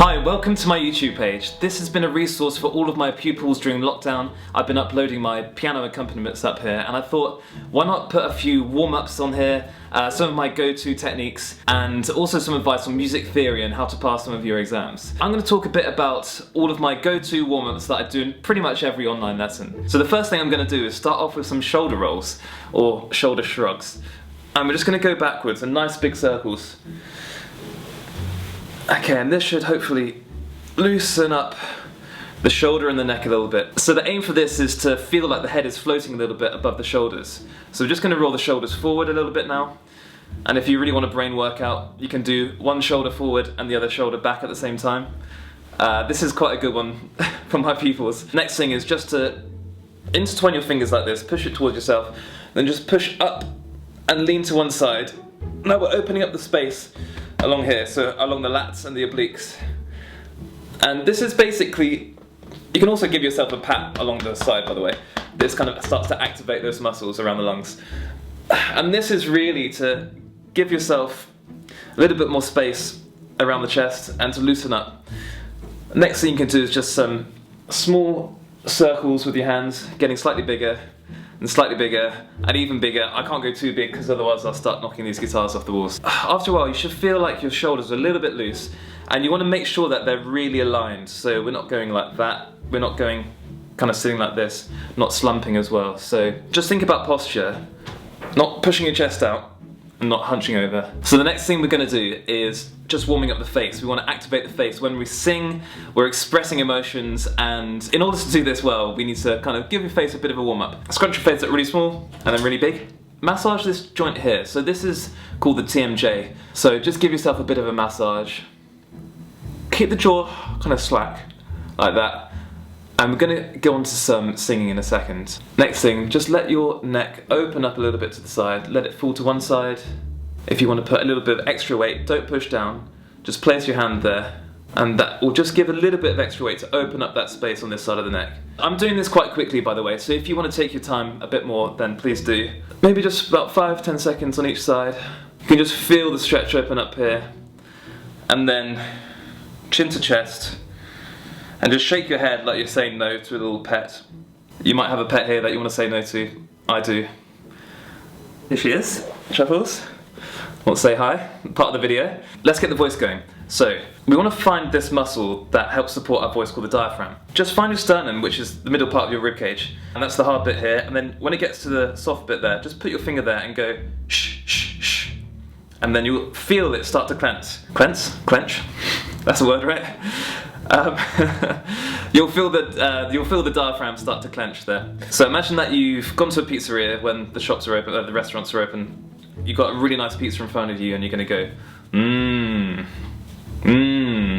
Hi, welcome to my YouTube page. This has been a resource for all of my pupils during lockdown. I've been uploading my piano accompaniments up here, and I thought, why not put a few warm-ups on here, some of my go-to techniques, and also some advice on music theory and how to pass some of your exams. I'm going to talk a bit about all of my go-to warm-ups that I do in pretty much every online lesson. So the first thing I'm going to do is start off with some shoulder rolls, or shoulder shrugs. And we're just going to go backwards in nice big circles. Okay, and this should hopefully loosen up the shoulder and the neck a little bit. So the aim for this is to feel like the head is floating a little bit above the shoulders. So we're just going to roll the shoulders forward a little bit now. And if you really want a brain workout, you can do one shoulder forward and the other shoulder back at the same time. This is quite a good one for my pupils. Next thing is just to intertwine your fingers like this, push it towards yourself, then just push up and lean to one side. Now we're opening up the space along here, so along the lats and the obliques. And this is basically, you can also give yourself a pat along the side, by the way. This kind of starts to activate those muscles around the lungs. And this is really to give yourself a little bit more space around the chest and to loosen up. Next thing you can do is just some small circles with your hands, getting slightly bigger and slightly bigger and even bigger. I can't go too big because otherwise I'll start knocking these guitars off the walls. After a while you should feel like your shoulders are a little bit loose, and you want to make sure that they're really aligned. So we're not going like that, we're not going kind of sitting like this, not slumping as well. So just think about posture, not pushing your chest out and not hunching over. So the next thing we're going to do is just warming up the face. We want to activate the face. When we sing, we're expressing emotions, and in order to do this well, we need to kind of give your face a bit of a warm-up. Scrunch your face up really small and then really big. Massage this joint here. So this is called the TMJ. So just give yourself a bit of a massage. Keep the jaw kind of slack, like that. And we're going to go on to some singing in a second. Next thing, just let your neck open up a little bit to the side. Let it fall to one side. If you want to put a little bit of extra weight, don't push down. Just place your hand there. And that will just give a little bit of extra weight to open up that space on this side of the neck. I'm doing this quite quickly, by the way, so if you want to take your time a bit more, then please do. Maybe just about 5-10 seconds on each side. You can just feel the stretch open up here. And then chin to chest. And just shake your head like you're saying no to a little pet. You might have a pet here that you want to say no to. I do. Here she is, Truffles. Want to say hi, part of the video. Let's get the voice going. So, we want to find this muscle that helps support our voice called the diaphragm. Just find your sternum, which is the middle part of your rib cage. And that's the hard bit here. And then when it gets to the soft bit there, just put your finger there and go shh, shh, shh. And then you'll feel it start to clench. Clench? That's a word, right? You'll feel the diaphragm start to clench there. So imagine that you've gone to a pizzeria when the shops are open, the restaurants are open. You've got a really nice pizza in front of you, and you're going to go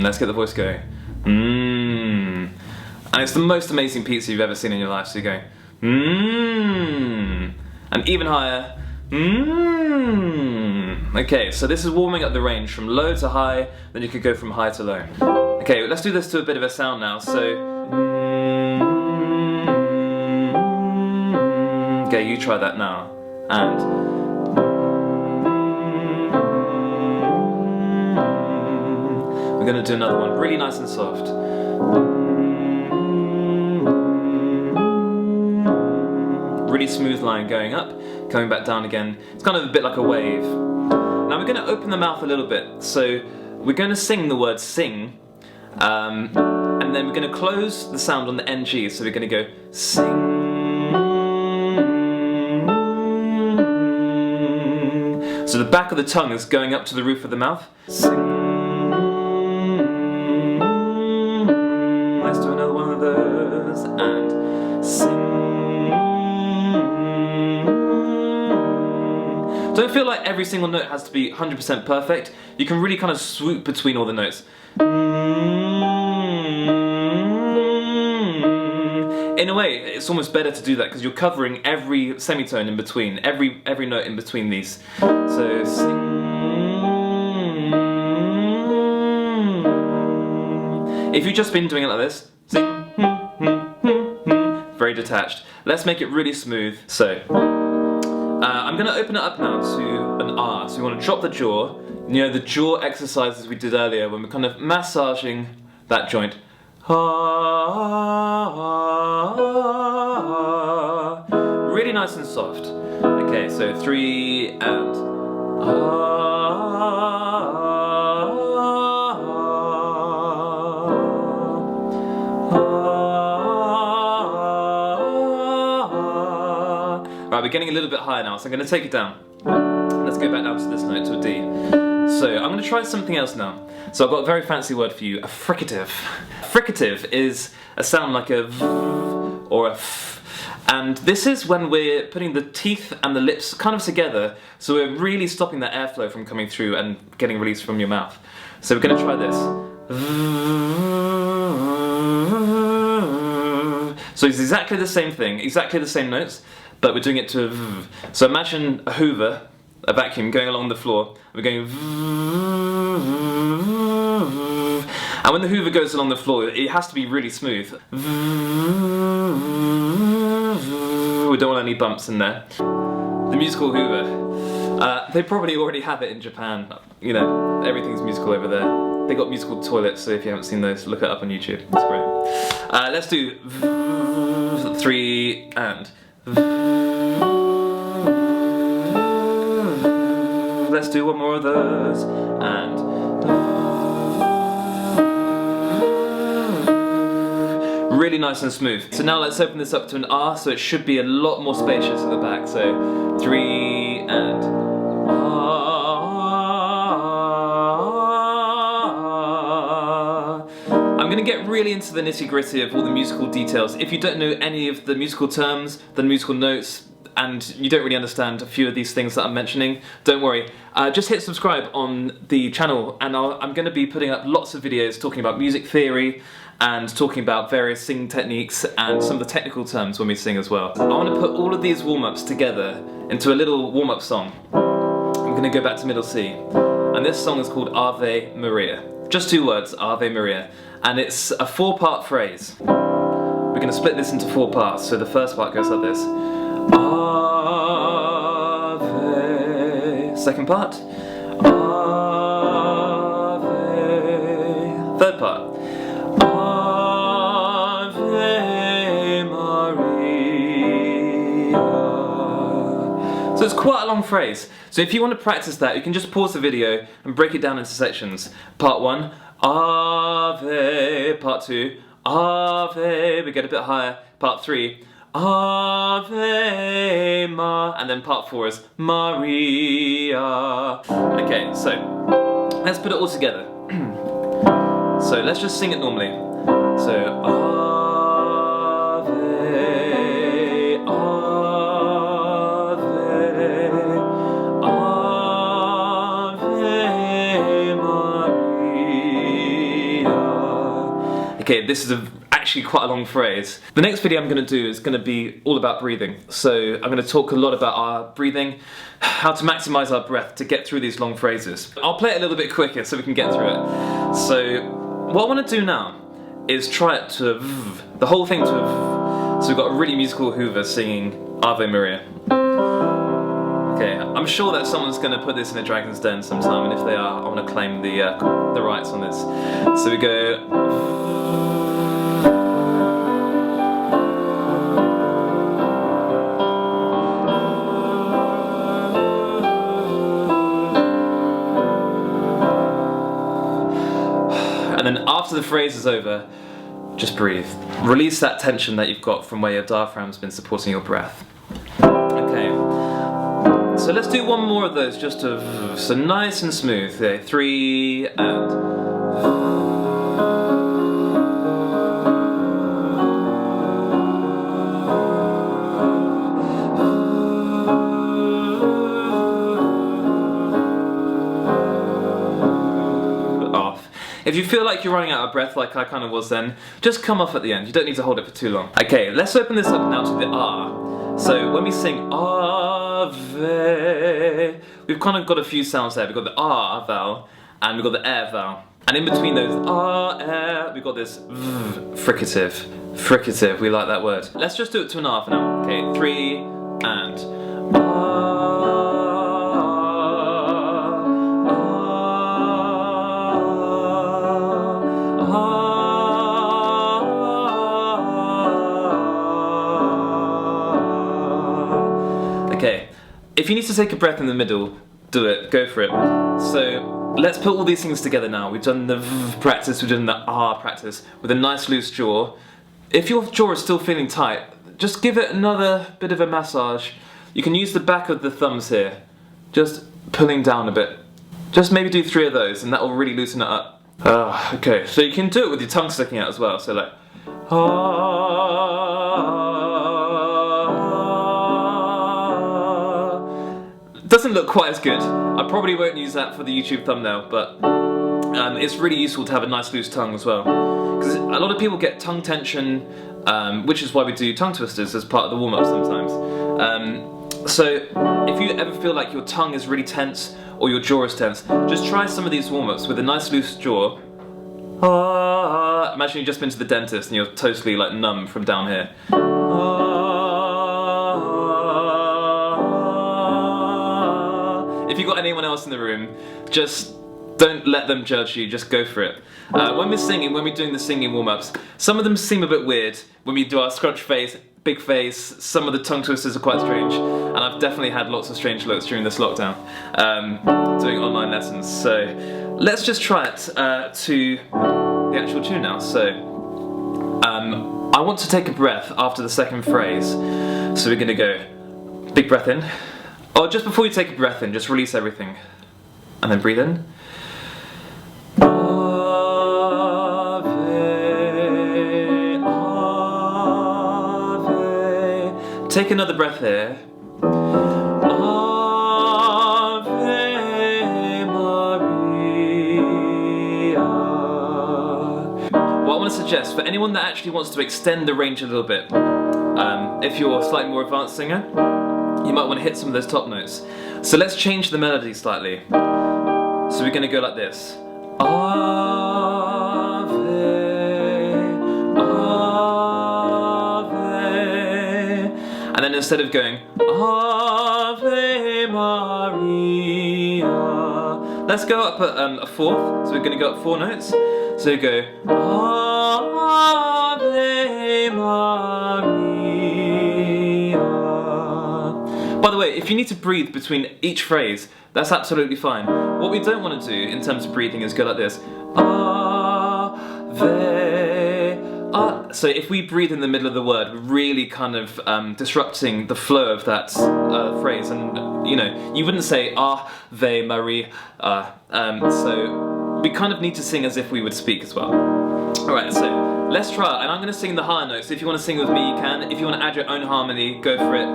let's get the voice going. And it's the most amazing pizza you've ever seen in your life. So you're going and even higher. Okay, so this is warming up the range from low to high, then you could go from high to low. Okay, let's do this to a bit of a sound now. So, okay, you try that now. And we're going to do another one, really nice and soft. Really smooth line going up, coming back down again. It's kind of a bit like a wave. Now we're going to open the mouth a little bit. So we're going to sing the word sing, and then we're going to close the sound on the NG. So we're going to go sing. So the back of the tongue is going up to the roof of the mouth. Sing. Let's do another one of those and sing. Don't feel like every single note has to be 100% perfect. You can really kind of swoop between all the notes. In a way, it's almost better to do that because you're covering every semitone in between, every note in between these. So sing. If you've just been doing it like this, sing, very detached. Let's make it really smooth. So. I'm going to open it up now to an R. So we want to drop the jaw. You know, the jaw exercises we did earlier when we're kind of massaging that joint. Really nice and soft. Okay, so 3 and Right, we're getting a little bit higher now, so I'm going to take it down. Let's go back down to this note, to a D. So I'm going to try something else now. So I've got a very fancy word for you, a fricative. Fricative is a sound like a V or a F. And this is when we're putting the teeth and the lips kind of together, so we're really stopping that airflow from coming through and getting released from your mouth. So we're going to try this. So it's exactly the same thing, exactly the same notes, but we're doing it to a V. So imagine a hoover, a vacuum going along the floor. We're going V. And when the hoover goes along the floor, it has to be really smooth. We don't want any bumps in there. The musical hoover. They probably already have it in Japan. You know, everything's musical over there. They got musical toilets, so if you haven't seen those, look it up on YouTube. It's great. Let's do 3 and. Let's do one more of those and. Really nice and smooth. So now let's open this up to an R, so it should be a lot more spacious at the back. So 3 and I'm going to get really into the nitty-gritty of all the musical details. If you don't know any of the musical terms, the musical notes, and you don't really understand a few of these things that I'm mentioning, don't worry. Just hit subscribe on the channel, and I'm going to be putting up lots of videos talking about music theory and talking about various singing techniques and some of the technical terms when we sing as well. I want to put all of these warm-ups together into a little warm-up song. I'm going to go back to middle C, and this song is called Ave Maria. Just 2 words, Ave Maria, and it's a 4-part phrase. We're going to split this into 4 parts, so the first part goes like this. Ave. Second part. Ave. Third part. Ave Maria. So it's quite a long phrase. So if you want to practice that, you can just pause the video and break it down into sections. Part 1, Ave. Part 2, Ave. We get a bit higher. Part 3, Ave Ma, and then part 4 is Maria. Okay, so let's put it all together. So let's just sing it normally. So Ave, Ave, Ave Maria. Okay, this is actually quite a long phrase. The next video I'm going to do is going to be all about breathing. So I'm going to talk a lot about our breathing, how to maximize our breath to get through these long phrases. I'll play it a little bit quicker so we can get through it. So what I want to do now is try it to V, the whole thing to V. So we've got a really musical hoover singing Ave Maria. Okay, I'm sure that someone's going to put this in a Dragon's Den sometime, and if they are, I want to claim the rights on this. So we go. And then after the phrase is over, just breathe. Release that tension that you've got from where your diaphragm's been supporting your breath. Okay, so let's do one more of those just to, so nice and smooth. Okay, 3 and. If you feel like you're running out of breath like I kind of was then, just come off at the end. You don't need to hold it for too long. Okay, let's open this up now to the R. So when we sing Ave, we've kind of got a few sounds there. We've got the R vowel and we've got the air vowel. And in between those R, air, we've got this V, fricative. Fricative, we like that word. Let's just do it to an R for now. Okay, 3 and R. if you need to take a breath in the middle, do it, go for it. So let's put all these things together now. We've done the V practice, we've done the R practice with a nice loose jaw. If your jaw is still feeling tight, just give it another bit of a massage. You can use the back of the thumbs here, just pulling down a bit. Just maybe do 3 of those and that will really loosen it up. Okay, so you can do it with your tongue sticking out as well, so like doesn't look quite as good. I probably won't use that for the YouTube thumbnail, but it's really useful to have a nice loose tongue as well. Because a lot of people get tongue tension, which is why we do tongue twisters as part of the warm-up sometimes. So if you ever feel like your tongue is really tense or your jaw is tense, just try some of these warm-ups with a nice loose jaw. Imagine you've just been to the dentist and you're totally like numb from down here. If you've got anyone else in the room, just don't let them judge you, just go for it. When we're singing, when we're doing the singing warm-ups, some of them seem a bit weird. When we do our scrunch face, big face, some of the tongue twisters are quite strange, and I've definitely had lots of strange looks during this lockdown, doing online lessons. So let's just try it to the actual tune now. So I want to take a breath after the second phrase, so we're going to go big breath in. Or just before you take a breath in, just release everything. And then breathe in. Ave, Ave. Take another breath here. Ave Maria. What I want to suggest, for anyone that actually wants to extend the range a little bit, if you're a slightly more advanced singer, you might want to hit some of those top notes. So let's change the melody slightly. So we're going to go like this. Ave, Ave. And then instead of going Ave Maria, let's go up a fourth. So we're going to go up 4 notes. So we go Ave Maria. By the way, if you need to breathe between each phrase, that's absolutely fine. What we don't want to do in terms of breathing is go like this. So if we breathe in the middle of the word, we're really kind of disrupting the flow of that phrase. And you know, you wouldn't say Ave Maria. So we kind of need to sing as if we would speak as well. Alright, so let's try, and I'm going to sing the higher notes. If you want to sing with me, you can. If you want to add your own harmony, go for it.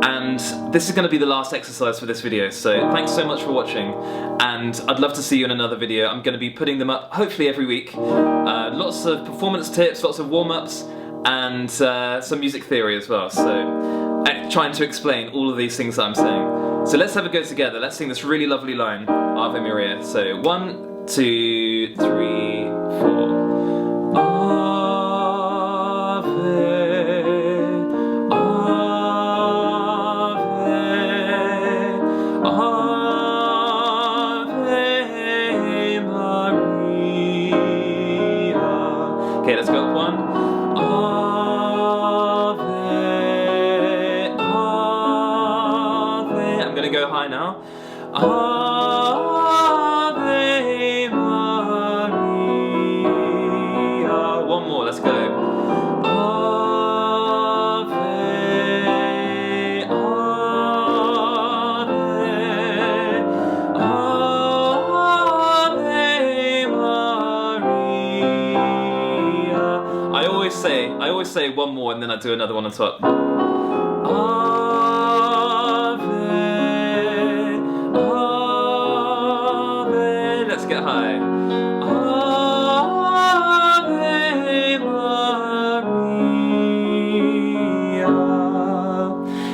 And this is going to be the last exercise for this video, so thanks so much for watching, and I'd love to see you in another video. I'm going to be putting them up hopefully every week. Lots of performance tips, lots of warm-ups, and some music theory as well, so trying to explain all of these things that I'm saying. So let's have a go together. Let's sing this really lovely line, Ave Maria. So 1, 2, 3, 4. Okay, let's go up 1. Ave, Ave. I'm gonna go high now. Ave Maria. One more, let's go. Ave, Ave, Ave Maria. I always say one more and then I do another one on top. Ave, Ave. Let's get high. Ave Maria.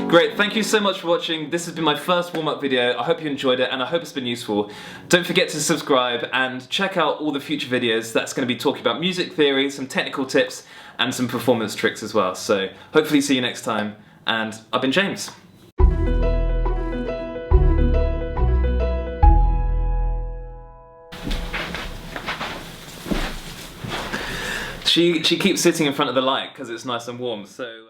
Great, thank you so much for watching. This has been my first warm-up video. I hope you enjoyed it and I hope it's been useful. Don't forget to subscribe and check out all the future videos. That's going to be talking about music theory, some technical tips, and some performance tricks as well. So hopefully see you next time, and I've been James. She keeps sitting in front of the light because it's nice and warm, so